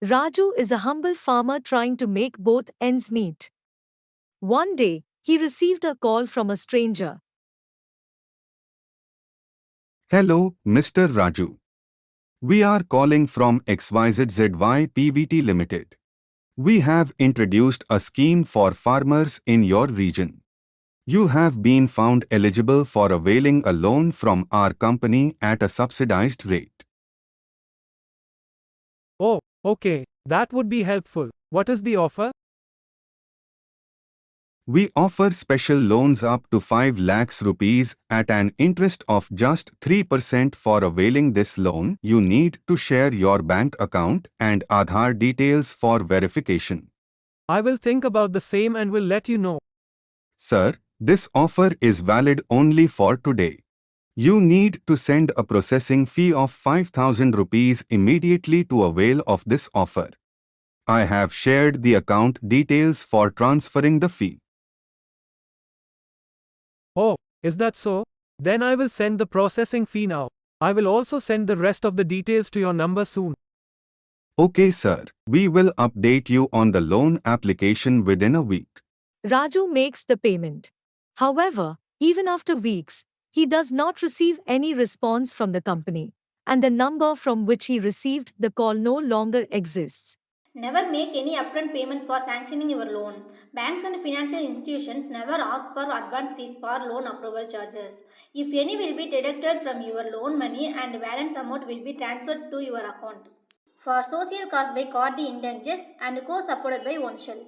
Raju is a humble farmer trying to make both ends meet. One day, he received a call from a stranger. Hello, Mr. Raju. We are calling from XYZZY PVT Limited. We have introduced a scheme for farmers in your region. You have been found eligible for availing a loan from our company at a subsidized rate. Oh, okay, that would be helpful. What is the offer? We offer special loans up to 5 lakhs rupees at an interest of just 3%. For availing this loan, you need to share your bank account and Aadhaar details for verification. I will think about the same and will let you know. Sir, this offer is valid only for today. You need to send a processing fee of 5,000 rupees immediately to avail of this offer. I have shared the account details for transferring the fee. Oh, is that so? Then I will send the processing fee now. I will also send the rest of the details to your number soon. Okay, sir. We will update you on the loan application within a week. Raju makes the payment. However, even after weeks, he does not receive any response from the company, and the number from which he received the call no longer exists. Never make any upfront payment for sanctioning your loan. Banks and financial institutions never ask for advance fees for loan approval charges. If any will be deducted from your loan money and balance amount will be transferred to your account. For social cause by Kardey Intanges and co-supported by Oneshell.